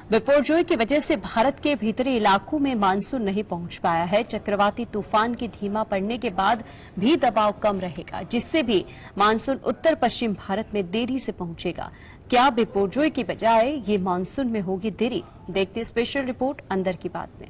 बिपरजॉय की वजह से भारत के भीतरी इलाकों में मानसून नहीं पहुंच पाया है। चक्रवाती तूफान की धीमा पड़ने के बाद भी दबाव कम रहेगा, जिससे भी मानसून उत्तर पश्चिम भारत में देरी से पहुंचेगा। क्या बिपरजॉय की बजाय ये मानसून में होगी देरी? देखते स्पेशल रिपोर्ट अंदर की बात में।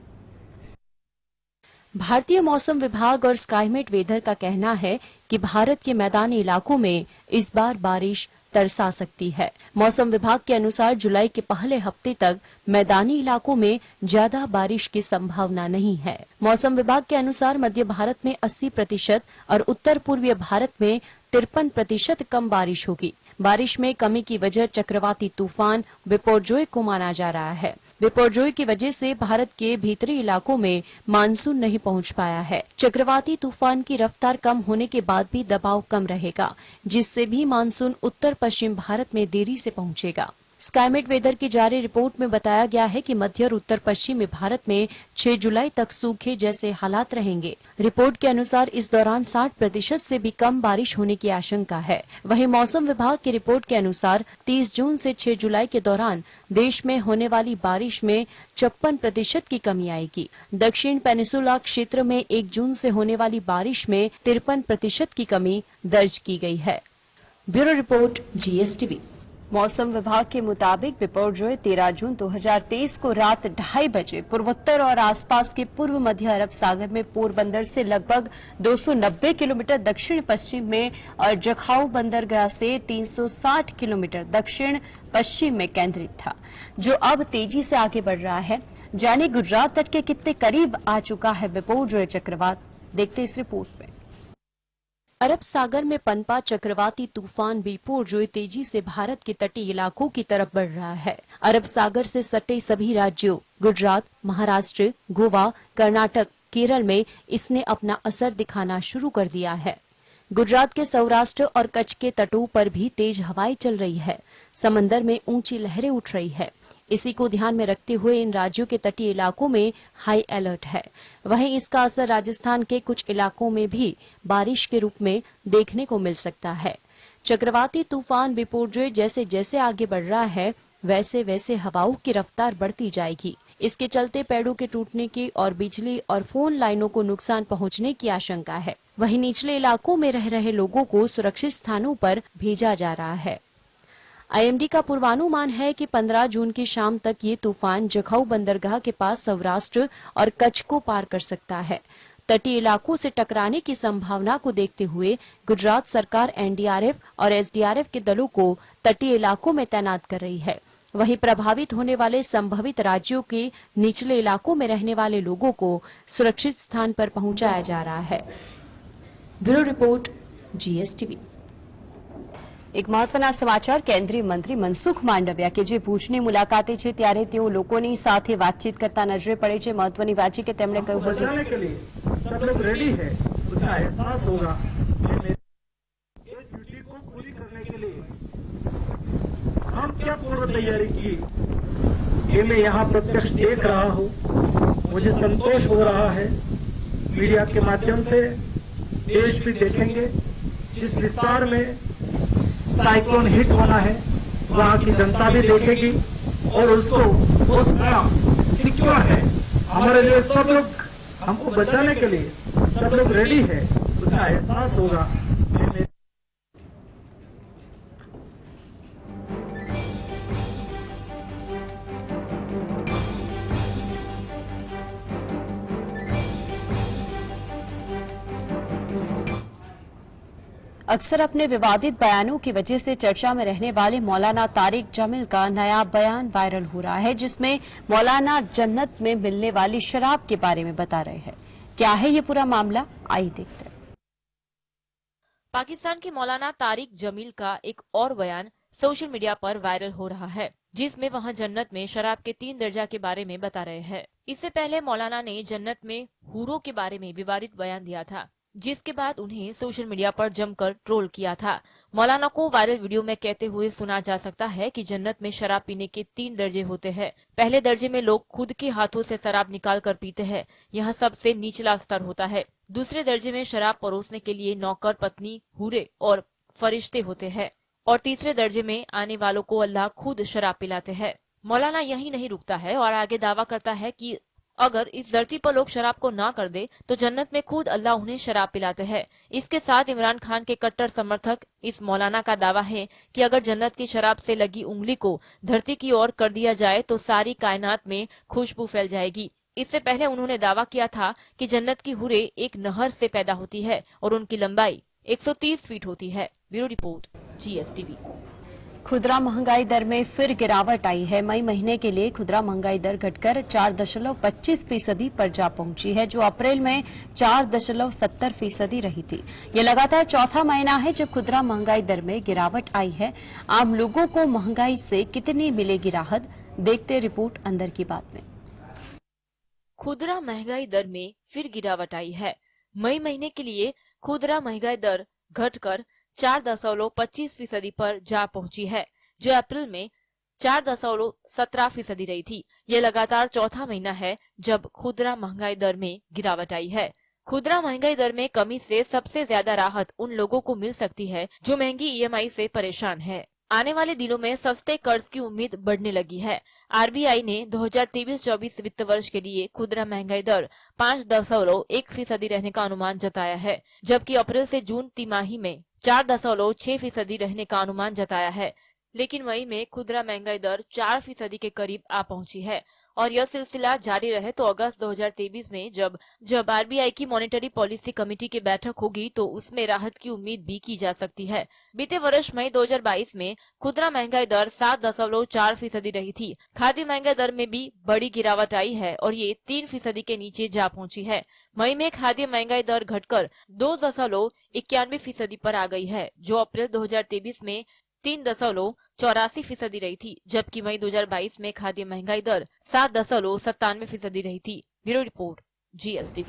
भारतीय मौसम विभाग और स्काईमेट वेदर का कहना है कि भारत के मैदानी इलाकों में इस बार बारिश तरसा सकती है। मौसम विभाग के अनुसार जुलाई के पहले हफ्ते तक मैदानी इलाकों में ज्यादा बारिश की संभावना नहीं है। मौसम विभाग के अनुसार मध्य भारत में 80% और उत्तर पूर्वी भारत में 53% कम बारिश होगी। बारिश में कमी की वजह चक्रवाती तूफान बिपरजॉय को माना जा रहा है। बिपरजॉय की वजह से भारत के भीतरी इलाकों में मानसून नहीं पहुंच पाया है। चक्रवाती तूफान की रफ्तार कम होने के बाद भी दबाव कम रहेगा, जिससे भी मानसून उत्तर पश्चिम भारत में देरी से पहुंचेगा। स्काईमेट वेदर की जारी रिपोर्ट में बताया गया है कि मध्य और उत्तर पश्चिमी भारत में 6 जुलाई तक सूखे जैसे हालात रहेंगे। रिपोर्ट के अनुसार इस दौरान 60% से भी कम बारिश होने की आशंका है। वहीं मौसम विभाग की रिपोर्ट के अनुसार 30 जून से 6 जुलाई के दौरान देश में होने वाली बारिश में 56% की कमी आएगी। दक्षिण पेनिसुला क्षेत्र में 1 जून से होने वाली बारिश में 53% की कमी दर्ज की गई है। Bureau report, GSTV। मौसम विभाग के मुताबिक बिपरजॉय 13 जून 2023 को रात 2:30 बजे पूर्वोत्तर और आसपास के पूर्व मध्य अरब सागर में पोरबंदर से लगभग 290 किलोमीटर दक्षिण पश्चिम में और जखाऊ बंदरगाह से 360 किलोमीटर दक्षिण पश्चिम में केंद्रित था, जो अब तेजी से आगे बढ़ रहा है। जाने गुजरात तट के कितने करीब आ चुका है बिपरजॉय चक्रवात, देखते इस रिपोर्ट में। अरब सागर में पनपा चक्रवाती तूफान बिपरजॉय तेजी से भारत के तटीय इलाकों की तरफ बढ़ रहा है। अरब सागर से सटे सभी राज्यों गुजरात, महाराष्ट्र, गोवा, कर्नाटक, केरल में इसने अपना असर दिखाना शुरू कर दिया है। गुजरात के सौराष्ट्र और कच्छ के तटों पर भी तेज हवाएं चल रही है। समंदर में ऊंची लहरें उठ रही है। इसी को ध्यान में रखते हुए इन राज्यों के तटीय इलाकों में हाई अलर्ट है। वहीं इसका असर राजस्थान के कुछ इलाकों में भी बारिश के रूप में देखने को मिल सकता है। चक्रवाती तूफान बिपरजॉय जैसे जैसे आगे बढ़ रहा है, वैसे वैसे हवाओं की रफ्तार बढ़ती जाएगी। इसके चलते पेड़ों के टूटने की और बिजली और फोन लाइनों को नुकसान पहुंचने की आशंका है। वहीं निचले इलाकों में रह रहे लोगों को सुरक्षित स्थानों पर भेजा जा रहा है। IMD का पूर्वानुमान है कि 15 जून की शाम तक ये तूफान जखाऊ बंदरगाह के पास सौराष्ट्र और कच्छ को पार कर सकता है। तटीय इलाकों से टकराने की संभावना को देखते हुए गुजरात सरकार NDRF और SDRF के दलों को तटीय इलाकों में तैनात कर रही है। वहीं प्रभावित होने वाले संभावित राज्यों के निचले इलाकों में रहने वाले लोगों को सुरक्षित स्थान पर पहुंचाया जा रहा है। Bureau report, GSTV। એક મહત્વના સમાચાર કેન્દ્રીય મંત્રી મનસુખ માંડવિયા કે જે ભુજની મુલાકાતે છે ત્યારે તેઓ લોકોની સાથે વાતચીત કરતા નજરે પડે છે। મહત્વની વાત છે કે તેમણે કહ્યું હતું के लिए सब लोग रेडी है, उसका एहसास होगा। ये ड्यूटी को पूरी करने के लिए हम क्या पूर्व तैयारी की, ये मैं यहाँ प्रत्यक्ष देख रहा हूँ। मुझे संतोष हो रहा है। मीडिया के माध्यम से देश भी देखेंगे जिस विस्तार में साइक्लोन हिट होना है, वहाँ की जनता भी देखेगी और उसको वो सिक्योर है। हमारे लिए सब लोग हमको बचाने के लिए सब लोग रेडी है, उसका एहसास होगा। अक्सर अपने विवादित बयानों की वजह से चर्चा में रहने वाले मौलाना तारिक जमील का नया बयान वायरल हो रहा है, जिसमें मौलाना जन्नत में मिलने वाली शराब के बारे में बता रहे हैं। क्या है ये पूरा मामला, आइए देखते हैं। पाकिस्तान के मौलाना तारिक जमील का एक और बयान सोशल मीडिया पर वायरल हो रहा है, जिसमें वह जन्नत में शराब के 3 दर्जा के बारे में बता रहे हैं। इससे पहले मौलाना ने जन्नत में हूरों के बारे में विवादित बयान दिया था, जिसके बाद उन्हें सोशल मीडिया पर जमकर ट्रोल किया था। मौलाना को वायरल वीडियो में कहते हुए सुना जा सकता है कि जन्नत में शराब पीने के 3 दर्जे होते हैं। पहले दर्जे में लोग खुद के हाथों से शराब निकाल कर पीते हैं, यह सबसे निचला स्तर होता है। दूसरे दर्जे में शराब परोसने के लिए नौकर, पत्नी, हूरे और फरिश्ते होते हैं और तीसरे दर्जे में आने वालों को अल्लाह खुद शराब पिलाते हैं। मौलाना यही नहीं रुकता है और आगे दावा करता है कि अगर इस धरती पर लोग शराब को ना कर दे तो जन्नत में खुद अल्लाह उन्हें शराब पिलाते हैं। इसके साथ इमरान खान के कट्टर समर्थक इस मौलाना का दावा है कि अगर जन्नत की शराब से लगी उंगली को धरती की ओर कर दिया जाए तो सारी कायनात में खुशबू फैल जाएगी। इससे पहले उन्होंने दावा किया था कि जन्नत की हुरें एक नहर से पैदा होती है और उनकी लंबाई 130 फीट होती है। Bureau report, GSTV। खुदरा महंगाई दर में फिर गिरावट आई है। मई महीने के लिए खुदरा महंगाई दर घटकर 4.25% पर जा पहुंची है, जो अप्रैल में 4.70% रही थी। यह लगातार चौथा महीना है जब खुदरा महंगाई दर में गिरावट आई है। आम लोगों को महंगाई से कितनी मिलेगी राहत, देखते रिपोर्ट अंदर की बात में। खुदरा महंगाई दर में फिर गिरावट आई है। मई महीने के लिए खुदरा महंगाई दर घटकर 4.25% पर जा पहुंची है, जो अप्रैल में 4.17% रही थी। यह लगातार चौथा महीना है जब खुदरा महंगाई दर में गिरावट आई है। खुदरा महंगाई दर में कमी से सबसे ज्यादा राहत उन लोगों को मिल सकती है जो महंगी EMI से परेशान है। आने वाले दिनों में सस्ते कर्ज की उम्मीद बढ़ने लगी है। RBI ने 2023-24 वित्त वर्ष के लिए खुदरा महंगाई दर 5.1% रहने का अनुमान जताया है, जबकि अप्रैल से जून तिमाही में 4.6% रहने का अनुमान जताया है। लेकिन मई में खुदरा महंगाई दर 4% के करीब आ पहुंची है और यह सिलसिला जारी रहे तो अगस्त 2023 में जब RBI की मॉनेटरी पॉलिसी कमेटी की बैठक होगी तो उसमें राहत की उम्मीद भी की जा सकती है। बीते वर्ष मई 2022 में खुदरा महंगाई दर 7.4% रही थी। खाद्य महंगाई दर में भी बड़ी गिरावट आई है और ये 3% के नीचे जा पहुंची है। मई में खाद्य महंगाई दर घटकर 2.91% पर आ गई है, जो अप्रैल 2023 में 3.84% रही थी, जबकि मई 2022 में खाद्य महंगाई दर 7.97% रही थी। Bureau report, GSTV।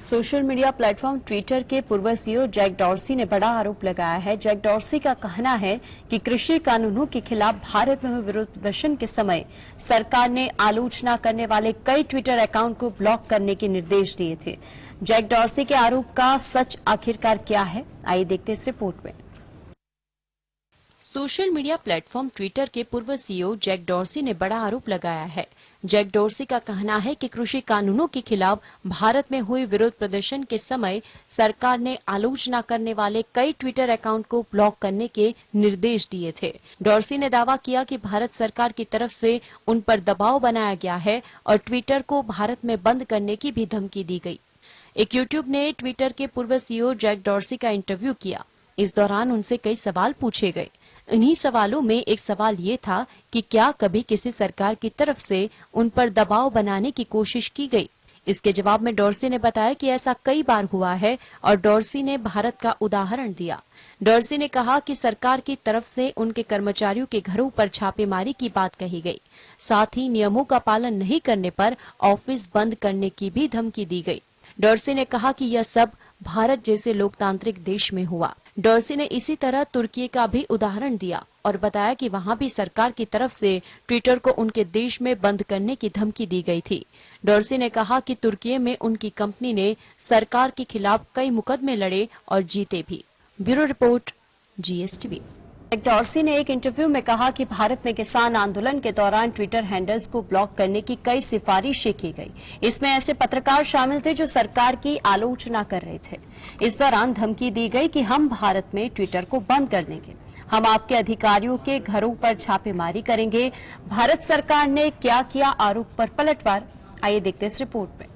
Social media platform Twitter के पूर्व CEO जैक डॉर्सी ने बड़ा आरोप लगाया है। जैक डॉर्सी का कहना है कि कृषि कानूनों के खिलाफ भारत में हुए विरोध प्रदर्शन के समय सरकार ने आलोचना करने वाले कई ट्विटर अकाउंट को ब्लॉक करने के निर्देश दिए थे। जैक डॉर्सी के आरोप का सच आखिरकार क्या है, आइए देखते इस रिपोर्ट में। सोशल मीडिया प्लेटफॉर्म ट्विटर के पूर्व CEO जैक डॉर्सी ने बड़ा आरोप लगाया है। जैक डॉर्सी का कहना है कि कृषि कानूनों के खिलाफ भारत में हुए विरोध प्रदर्शन के समय सरकार ने आलोचना करने वाले कई ट्विटर अकाउंट को ब्लॉक करने के निर्देश दिए थे। डॉर्सी ने दावा किया कि भारत सरकार की तरफ से उन पर दबाव बनाया गया है और ट्विटर को भारत में बंद करने की भी धमकी दी गई। एक यूट्यूब ने ट्विटर के पूर्व CEO जैक डॉर्सी का इंटरव्यू किया। इस दौरान उनसे कई सवाल पूछे गए। इन्हीं सवालों में एक सवाल ये था कि क्या कभी किसी सरकार की तरफ से उन पर दबाव बनाने की कोशिश की गई। इसके जवाब में डॉर्सी ने बताया कि ऐसा कई बार हुआ है और डॉर्सी ने भारत का उदाहरण दिया। डॉर्सी ने कहा कि सरकार की तरफ से उनके कर्मचारियों के घरों पर छापेमारी की बात कही गई। साथ ही नियमों का पालन नहीं करने पर ऑफिस बंद करने की भी धमकी दी गई। डॉर्सी ने कहा कि यह सब भारत जैसे लोकतांत्रिक देश में हुआ। डॉर्सी ने इसी तरह तुर्की का भी उदाहरण दिया और बताया कि वहां भी सरकार की तरफ से ट्विटर को उनके देश में बंद करने की धमकी दी गई थी। डॉर्सी ने कहा कि तुर्की में उनकी कंपनी ने सरकार के खिलाफ कई मुकदमे लड़े और जीते भी। Bureau report, GSTV। डॉर्सी ने एक इंटरव्यू में कहा कि भारत में किसान आंदोलन के दौरान ट्विटर हैंडल्स को ब्लॉक करने की कई सिफारिशें की गई। इसमें ऐसे पत्रकार शामिल थे जो सरकार की आलोचना कर रहे थे। इस दौरान धमकी दी गई कि हम भारत में ट्विटर को बंद कर देंगे, हम आपके अधिकारियों के घरों पर छापेमारी करेंगे। भारत सरकार ने क्या किया, आरोप पर पलटवार, आइए देखते इस रिपोर्ट में।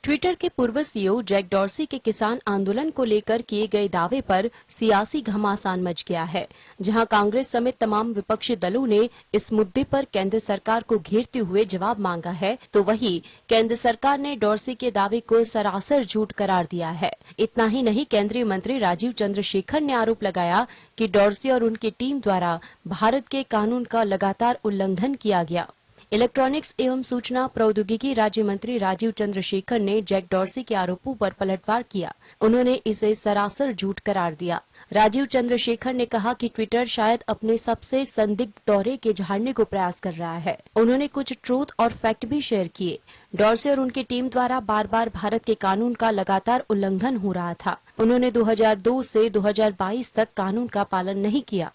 ट्विटर के पूर्व CEO जैक डॉर्सी के किसान आंदोलन को लेकर किए गए दावे पर सियासी घमासान मच गया है। जहां कांग्रेस समेत तमाम विपक्षी दलों ने इस मुद्दे पर केंद्र सरकार को घेरते हुए जवाब मांगा है, तो वहीं केंद्र सरकार ने डॉर्सी के दावे को सरासर झूठ करार दिया है। इतना ही नहीं, केंद्रीय मंत्री राजीव चंद्रशेखर ने आरोप लगाया कि डॉर्सी और उनकी टीम द्वारा भारत के कानून का लगातार उल्लंघन किया गया। इलेक्ट्रॉनिक्स एवं सूचना प्रौद्योगिकी राज्य मंत्री राजीव चंद्रशेखर ने जैक डॉर्सी के आरोपों पर पलटवार किया। उन्होंने इसे सरासर झूठ करार दिया। राजीव चंद्रशेखर ने कहा कि ट्विटर शायद अपने सबसे संदिग्ध दौरे के झाड़ने को प्रयास कर रहा है। उन्होंने कुछ ट्रूथ और फैक्ट भी शेयर किए। डॉर्सी और उनकी टीम द्वारा बार बार भारत के कानून का लगातार उल्लंघन हो रहा था। उन्होंने 2002 से 2022 तक कानून का पालन नहीं किया।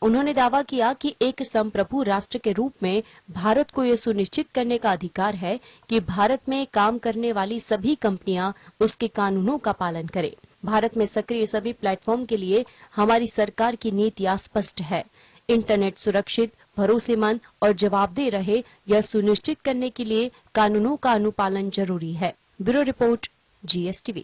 उन्होंने दावा किया कि एक संप्रभु राष्ट्र के रूप में भारत को यह सुनिश्चित करने का अधिकार है कि भारत में काम करने वाली सभी कंपनियां उसके कानूनों का पालन करें। भारत में सक्रिय सभी प्लेटफॉर्म के लिए हमारी सरकार की नीतियां स्पष्ट है। इंटरनेट सुरक्षित, भरोसेमंद और जवाबदेह रहे, यह सुनिश्चित करने के लिए कानूनों का अनुपालन जरूरी है। Bureau report, GSTV।